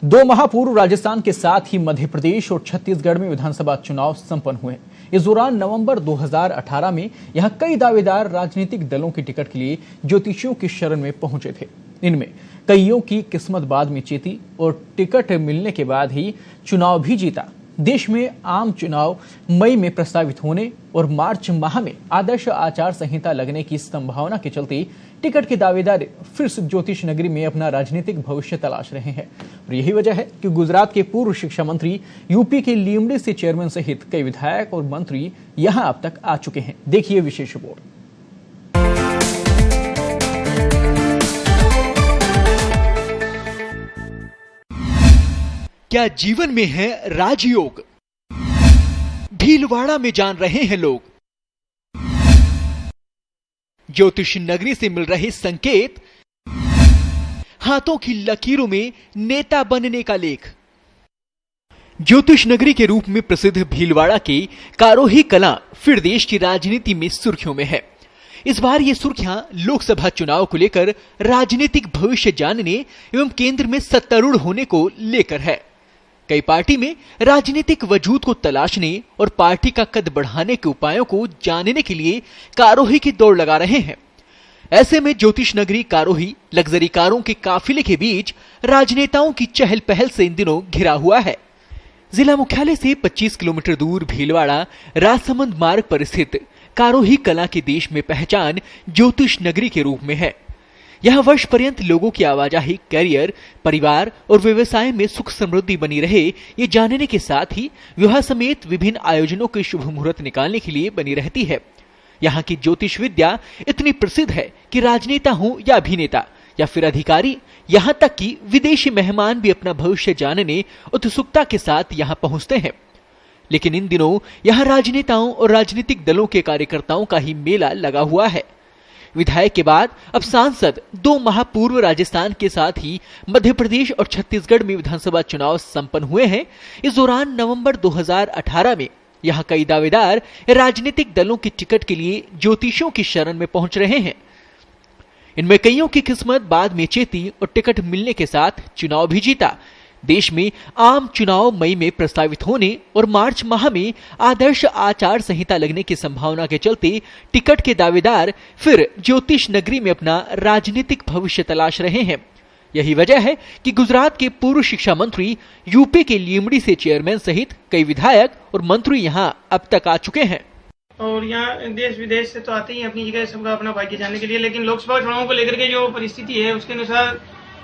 2 माह पूर्व राजस्थान के साथ ही मध्य प्रदेश और छत्तीसगढ़ में विधानसभा चुनाव संपन्न हुए। इस दौरान नवंबर 2018 में यहां कई दावेदार राजनीतिक दलों की टिकट के लिए ज्योतिषियों की शरण में पहुंचे थे। इनमें कईयों की किस्मत बाद में चेती और टिकट मिलने के बाद ही चुनाव भी जीता। देश में आम चुनाव मई में प्रस्तावित होने और मार्च माह में आदर्श आचार संहिता लगने की संभावना के चलते टिकट के दावेदार फिर से ज्योतिष नगरी में अपना राजनीतिक भविष्य तलाश रहे हैं। और यही वजह है कि गुजरात के पूर्व शिक्षा मंत्री, यूपी के लीमड़ी से चेयरमैन सहित कई विधायक और मंत्री यहां अब तक आ चुके हैं। देखिए विशेष रिपोर्ट। क्या जीवन में है राजयोग? भीलवाड़ा में जान रहे हैं लोग। ज्योतिष नगरी से मिल रहे संकेत, हाथों की लकीरों में नेता बनने का लेख। ज्योतिष नगरी के रूप में प्रसिद्ध भीलवाड़ा के कारोही कला फिर देश की राजनीति में सुर्खियों में है। इस बार ये सुर्खियां लोकसभा चुनाव को लेकर राजनीतिक भविष्य जानने एवं केंद्र में सत्तारूढ़ होने को लेकर है। कई पार्टी में राजनीतिक वजूद को तलाशने और पार्टी का कद बढ़ाने के उपायों को जानने के लिए कारोही की दौड़ लगा रहे हैं। ऐसे में ज्योतिष नगरी कारोही लग्जरी कारों के काफिले के बीच राजनेताओं की चहल पहल से इन दिनों घिरा हुआ है। जिला मुख्यालय से 25 किलोमीटर दूर भीलवाड़ा राजसमंद मार्ग पर स्थित कारोही कला की देश में पहचान ज्योतिष नगरी के रूप में है। यहां वर्ष पर्यंत लोगों की आवाजाही, करियर, परिवार और व्यवसाय में सुख समृद्धि बनी रहे, ये जानने के साथ ही विवाह समेत विभिन्न आयोजनों के शुभ मुहूर्त निकालने के लिए बनी रहती है। यहाँ की ज्योतिष विद्या इतनी प्रसिद्ध है कि राजनेता हो या अभिनेता या फिर अधिकारी, यहाँ तक कि विदेशी मेहमान भी अपना भविष्य जानने उत्सुकता के साथ यहाँ पहुंचते हैं। लेकिन इन दिनों यहाँ राजनेताओं और राजनीतिक दलों के कार्यकर्ताओं का ही मेला लगा हुआ है। विधायक के बाद अब सांसद 2 माह पूर्व राजस्थान के साथ ही मध्य प्रदेश और छत्तीसगढ़ में विधानसभा चुनाव संपन्न हुए हैं। इस दौरान नवंबर 2018 में यहां कई दावेदार राजनीतिक दलों की टिकट के लिए ज्योतिषियों की शरण में पहुंच रहे हैं। इनमें कईयों की किस्मत बाद में चेती और टिकट मिलने के साथ चुनाव भी जीता। देश में आम चुनाव मई में प्रस्तावित होने और मार्च माह में आदर्श आचार संहिता लगने की संभावना के चलते टिकट के दावेदार फिर ज्योतिष नगरी में अपना राजनीतिक भविष्य तलाश रहे हैं। यही वजह है कि गुजरात के पूर्व शिक्षा मंत्री, यूपी के लीमड़ी से चेयरमैन सहित कई विधायक और मंत्री यहां अब तक आ चुके हैं। और यहाँ देश विदेश से तो आते ही अपनी जगह सबका अपना भाग्य जानने के लिए, लेकिन लोकसभा चुनाव को लेकर के जो परिस्थिति है उसके अनुसार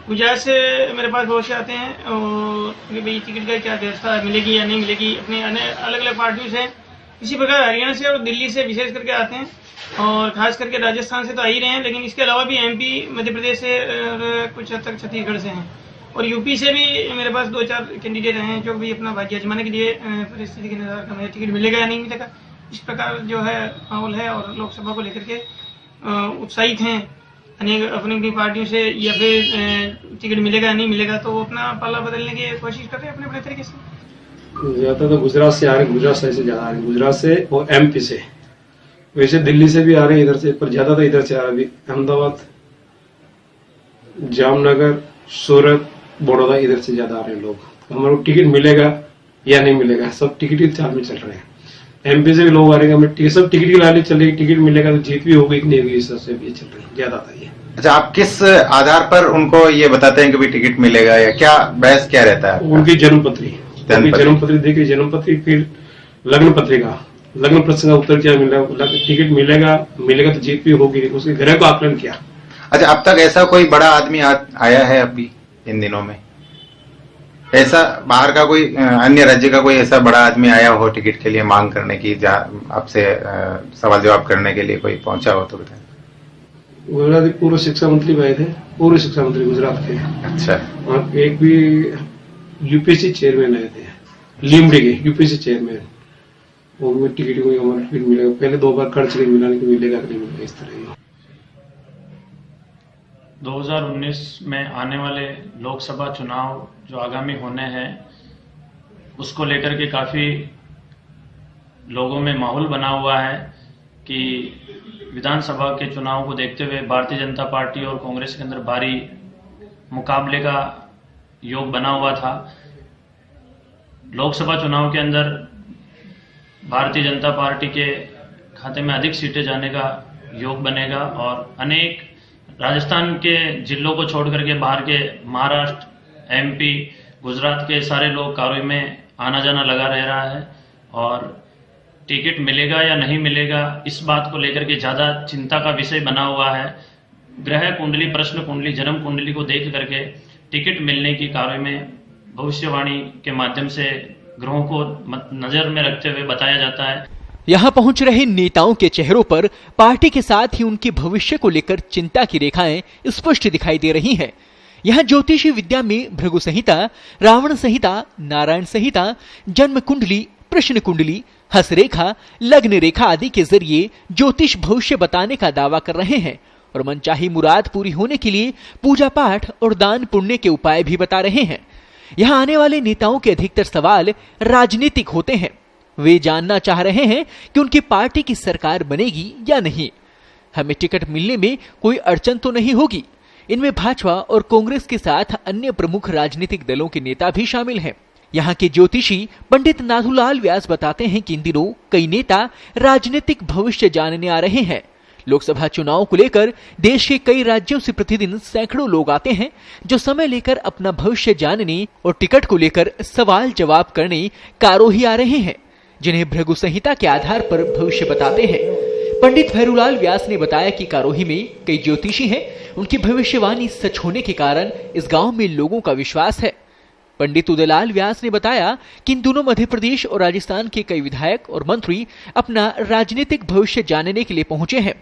गुजरात से मेरे पास बहुत से आते हैं और भाई टिकट का क्या व्यवस्था मिलेगी या नहीं मिलेगी। अपने अलग अलग पार्टियों से, इसी प्रकार हरियाणा से और दिल्ली से विशेष करके आते हैं और खास करके राजस्थान से तो आ ही रहे हैं, लेकिन इसके अलावा भी एमपी, मध्य प्रदेश से और कुछ हद तक छत्तीसगढ़ से हैं और यूपी से भी मेरे पास 2-4 कैंडिडेट हैं जो भी अपना भाग्य आजमाने के लिए परिस्थिति के अनुसार हमें टिकट मिलेगा या नहीं मिलेगा, इस प्रकार जो है माहौल है और लोकसभा को लेकर के उत्साहित हैं अनेक अपनी पार्टियों से, या फिर टिकट मिलेगा या नहीं मिलेगा तो अपना पाला बदलने की कोशिश कर रहे हैं अपने अपने तरीके से। ज्यादा तो गुजरात से आ रहे हैं, गुजरात से ज्यादा आ रहे हैं, गुजरात से और एमपी से, वैसे दिल्ली से भी आ रहे हैं इधर से, पर ज्यादा तो इधर से आ रहे हैं। अहमदाबाद, जामनगर, सूरत, बड़ौदा, इधर से ज्यादा आ रहे हैं लोग। हमारे टिकट मिलेगा या नहीं मिलेगा, सब टिकट के चाल में चल रहे हैं। एमपी से भी लोग आ रहे हैं, सब टिकट की लाली चल रही है, टिकट मिलेगा तो जीत भी होगी कि नहीं होगी, इस तरह से भी चल रही है, ज्यादा था ये। अच्छा, आप किस आधार पर उनको ये बताते हैं कि भी टिकट मिलेगा, या क्या बहस क्या रहता है? उनकी जन्मपत्री देखिए, जन्मपत्री, फिर लग्न पत्रिका, लग्न प्रश्न का उत्तर क्या मिलेगा, टिकट मिलेगा तो जीत भी होगी, उसके ग्रह का आकलन किया। अच्छा, अब तक ऐसा कोई बड़ा आदमी आया है अभी इन दिनों में? ऐसा बाहर का कोई अन्य राज्य का कोई ऐसा बड़ा आदमी आया हो टिकट के लिए मांग करने की, आपसे सवाल जवाब करने के लिए कोई पहुंचा हो तो बताएं। गुजरात पूर्व शिक्षा मंत्री आए थे, पूर्व शिक्षा मंत्री गुजरात के। अच्छा, और एक भी यूपीएससी चेयरमैन आए थे, लीमड़ी के यूपीएससी चेयरमैन, वो टिकट को हमारा टिकट मिलेगा, पहले 2 बार खर्च नहीं मिला, नहीं मिलेगा कि नहीं मिलेगा, इस तरह। 2019 में आने वाले लोकसभा चुनाव जो आगामी होने हैं उसको लेकर के काफ़ी लोगों में माहौल बना हुआ है कि विधानसभा के चुनाव को देखते हुए भारतीय जनता पार्टी और कांग्रेस के अंदर भारी मुकाबले का योग बना हुआ था। लोकसभा चुनाव के अंदर भारतीय जनता पार्टी के खाते में अधिक सीटें जाने का योग बनेगा और अनेक राजस्थान के जिलों को छोड़ करके बाहर के महाराष्ट्र, एमपी, गुजरात के सारे लोग कारोई में आना जाना लगा रह रहा है और टिकट मिलेगा या नहीं मिलेगा इस बात को लेकर के ज्यादा चिंता का विषय बना हुआ है। ग्रह कुंडली, प्रश्न कुंडली, जन्म कुंडली को देख करके टिकट मिलने की कारोई में भविष्यवाणी के माध्यम से ग्रहों को नजर में रखते हुए बताया जाता है। यहाँ पहुंच रहे नेताओं के चेहरों पर पार्टी के साथ ही उनके भविष्य को लेकर चिंता की रेखाएं स्पष्ट दिखाई दे रही हैं। यहाँ ज्योतिषी विद्या में भृगु संहिता, रावण संहिता, नारायण संहिता, जन्म कुंडली, प्रश्न कुंडली, हसरेखा, लग्न रेखा आदि के जरिए ज्योतिष भविष्य बताने का दावा कर रहे हैं और मनचाही मुराद पूरी होने के लिए पूजा पाठ और दान पुण्य के उपाय भी बता रहे हैं। यहाँ आने वाले नेताओं के अधिकतर सवाल राजनीतिक होते हैं। वे जानना चाह रहे हैं कि उनकी पार्टी की सरकार बनेगी या नहीं, हमें टिकट मिलने में कोई अड़चन तो नहीं होगी। इनमें भाजपा और कांग्रेस के साथ अन्य प्रमुख राजनीतिक दलों के नेता भी शामिल हैं। यहाँ के ज्योतिषी पंडित नाथूलाल व्यास बताते हैं कि इन दिनों कई नेता राजनीतिक भविष्य जानने आ रहे हैं। लोकसभा चुनाव को लेकर देश के कई राज्यों से प्रतिदिन सैकड़ों लोग आते हैं जो समय लेकर अपना भविष्य जानने और टिकट को लेकर सवाल जवाब करने कारोही आ रहे हैं, जिन्हें भृगु संहिता के आधार पर भविष्य बताते हैं। पंडित भैरूलाल व्यास ने बताया कि कारोही में कई ज्योतिषी हैं, उनकी भविष्यवाणी सच होने के कारण इस गांव में लोगों का विश्वास है। पंडित उदयलाल व्यास ने बताया कि इन दोनों मध्य प्रदेश और राजस्थान के कई विधायक और मंत्री अपना राजनीतिक भविष्य जानने के लिए पहुंचे हैं।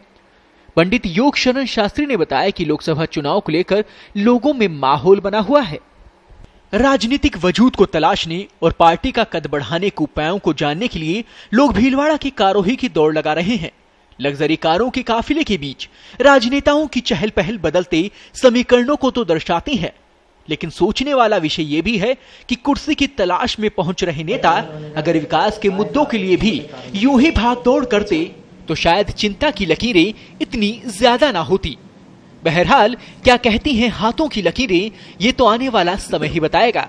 पंडित योग शरण शास्त्री ने बताया कि लोकसभा चुनाव को लेकर लोगों में माहौल बना हुआ है। राजनीतिक वजूद को तलाशने और पार्टी का कद बढ़ाने के उपायों को जानने के लिए लोग भीलवाड़ा की कारोही की दौड़ लगा रहे हैं। लग्जरी कारों के काफिले के बीच राजनेताओं की चहल पहल बदलते समीकरणों को तो दर्शाती है, लेकिन सोचने वाला विषय यह भी है कि कुर्सी की तलाश में पहुंच रहे नेता अगर विकास के मुद्दों के लिए भी यूं ही भागदौड़ करते तो शायद चिंता की लकीरें इतनी ज्यादा ना होती। बहरहाल क्या कहती हैं हाथों की लकीरें, ये तो आने वाला समय ही बताएगा।